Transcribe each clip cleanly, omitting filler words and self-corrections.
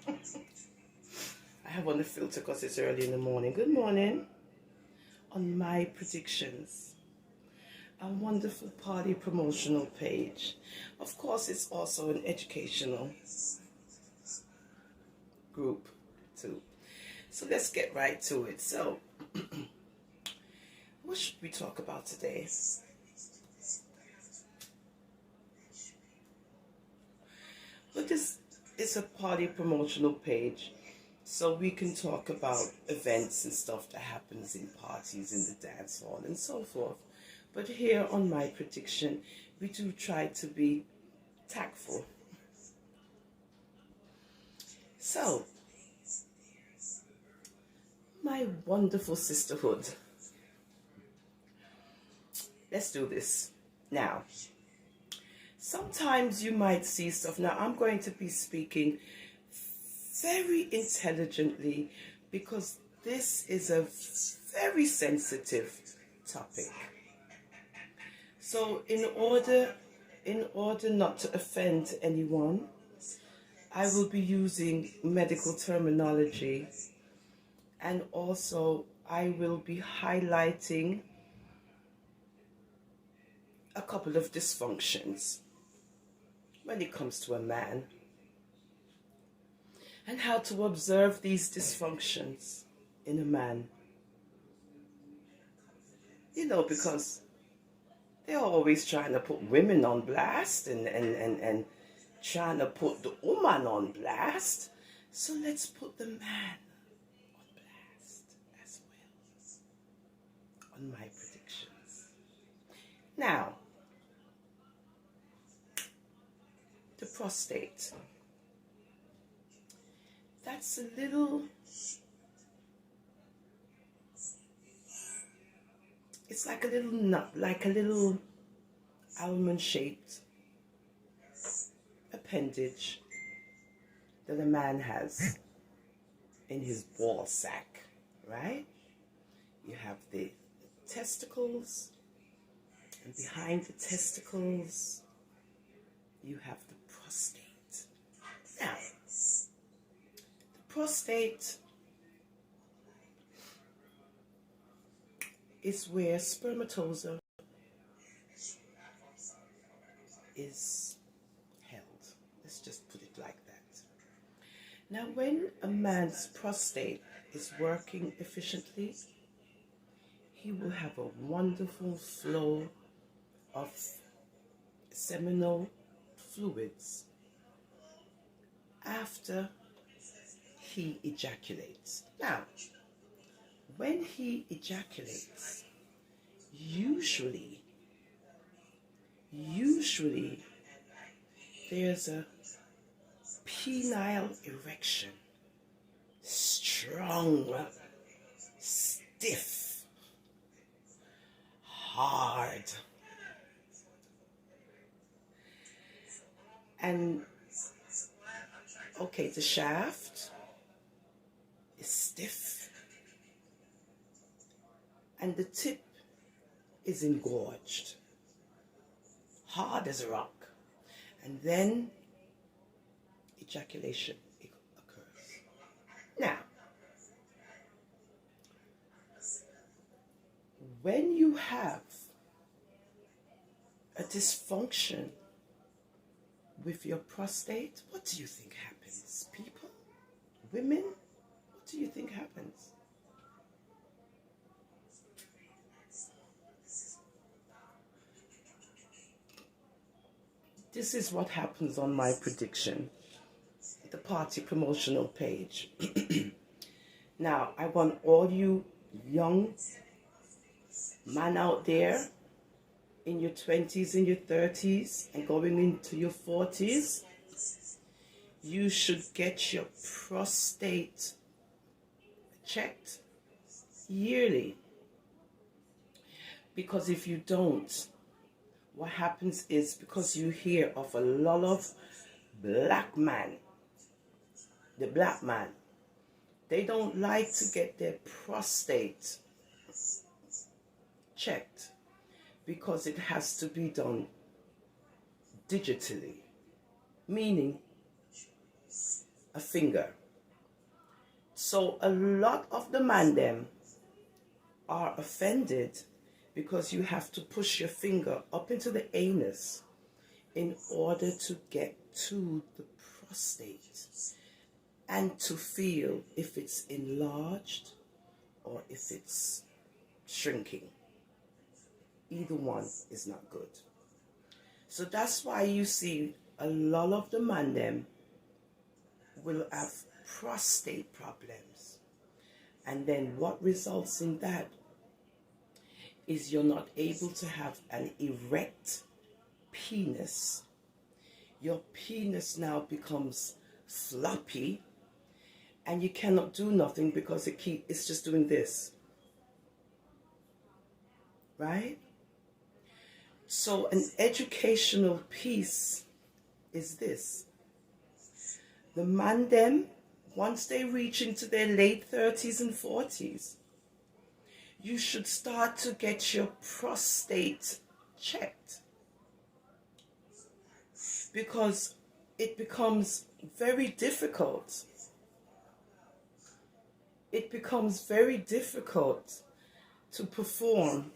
I have on the filter because it's early in the morning. Good morning. On my predictions, a wonderful party promotional page. Of course, it's also an educational group too. So let's get right to it. So, what should we talk about today? Well, this is a party promotional page, so we can talk about events and stuff that happens in parties, in the dance hall, and so forth. But here on my prediction, we do try to be tactful. So, my wonderful sisterhood. Let's do this. Now, sometimes you might see stuff. Now, I'm going to be speaking very intelligently because this is a very sensitive topic. So in order not to offend anyone, I will be using medical terminology, and also I will be highlighting a couple of dysfunctions when it comes to a man, and how to observe these dysfunctions in a man. You know, because they're always trying to put women on blast and trying to put the woman on blast. So let's put the man on blast as well on my predictions. Now, the prostate. That's a little, it's like a little nut, like a little almond-shaped appendage that a man has in his ball sack, right? You have the testicles, and behind the testicles, you have the prostate. Now, the prostate is where spermatozoa is held. Let's just put it like that. Now, when a man's prostate is working efficiently, he will have a wonderful flow of seminal fluids after he ejaculates. Now, when he ejaculates, usually there's a penile erection, strong, stiff, hard, and okay, the shaft is stiff and the tip is engorged, hard as a rock, and then ejaculation occurs. Now, when you have a dysfunction with your prostate, what do you think happens? People? Women? What do you think happens? This is what happens on my prediction, the party promotional page. Now, I want all you young man out there in your 20s, in your 30s, and going into your 40s, you should get your prostate checked yearly. Because if you don't, what happens is, because you hear of a lot of black men, the black man, they don't like to get their prostate checked because it has to be done digitally, meaning a finger. So a lot of the man them are offended because you have to push your finger up into the anus in order to get to the prostate and to feel if it's enlarged or if it's shrinking. Either one is not good. So that's why you see a lot of the man them will have prostate problems. And then what results in that is you're not able to have an erect penis. Your penis now becomes floppy and you cannot do nothing because it's just doing this. Right? So an educational piece is this. The man them, once they reach into their late 30s and 40s, you should start to get your prostate checked. Because it becomes very difficult. It becomes very difficult to perform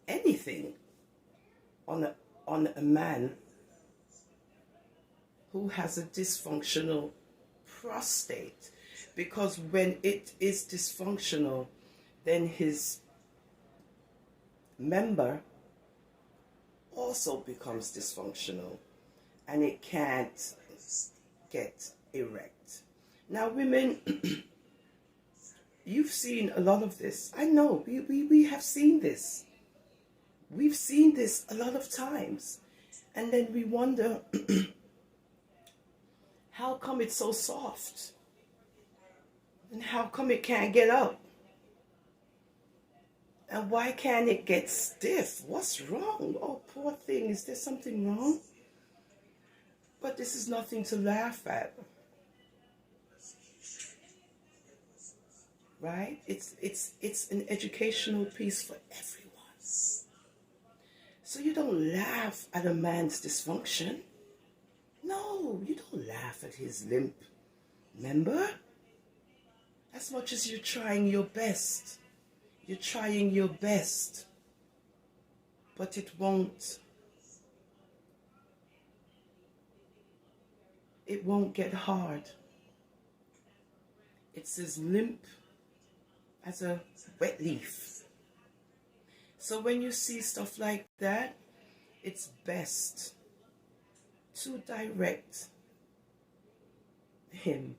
anything on a man who has a dysfunctional prostate, because when it is dysfunctional, then his member also becomes dysfunctional and it can't get erect. Now women, you've seen a lot of this. I know, we have seen this. We've seen this a lot of times. And then we wonder, how come it's so soft? And how come it can't get up? And why can't it get stiff? What's wrong? Oh, poor thing, is there something wrong? But this is nothing to laugh at. Right? It's an educational piece for everyone. So you don't laugh at a man's dysfunction. No, you don't laugh at his limp member. As much as you're trying your best. You're trying your best. But it won't get hard. It's as limp as a wet leaf. So when you see stuff like that, it's best to direct him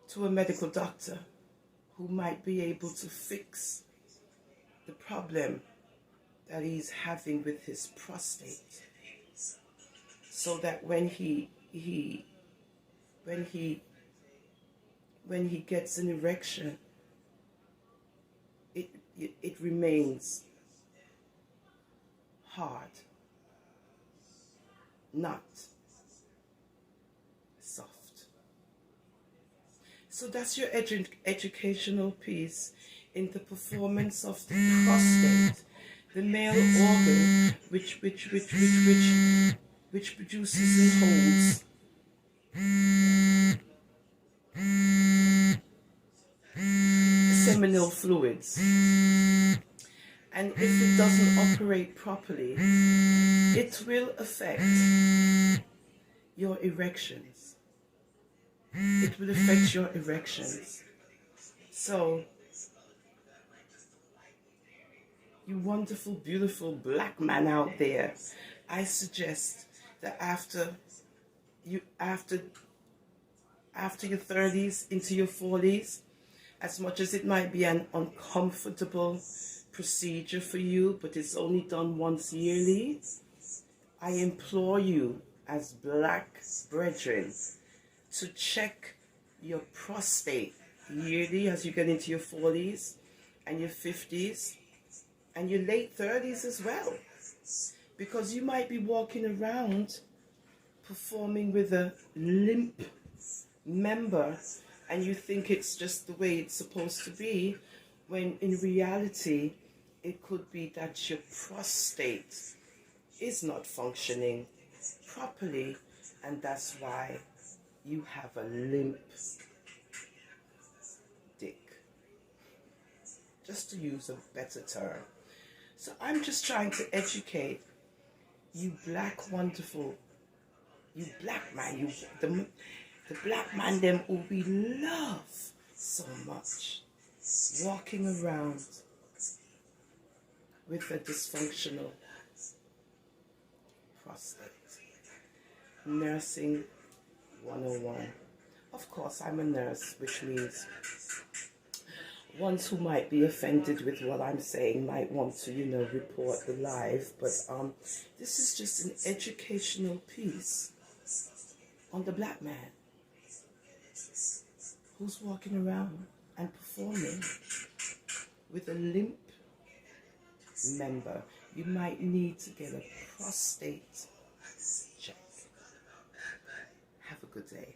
to a medical doctor who might be able to fix the problem that he's having with his prostate, so that when he gets an erection, it remains hard, not soft. So that's your educational piece in the performance of the prostate, the male organ which produces and holds seminal fluids. And if it doesn't operate properly, it will affect your erections. It will affect your erections. So, you wonderful, beautiful black man out there, I suggest that after your 30s into your 40s, as much as it might be an uncomfortable procedure for you, but it's only done once yearly, I implore you as black brethren to check your prostate yearly as you get into your 40s and your 50s and your late 30s as well, because you might be walking around performing with a limp member and you think it's just the way it's supposed to be, when in reality it could be that your prostate is not functioning properly, and that's why you have a limp dick, just to use a better term. So I'm just trying to educate you black wonderful, you black man, you the black man them who we love so much, walking around with a dysfunctional prostate. Nursing 101. Of course, I'm a nurse, which means ones who might be offended with what I'm saying might want to, report the live. But this is just an educational piece on the black man who's walking around and performing with a limp member. You might need to get a prostate check. Have a good day.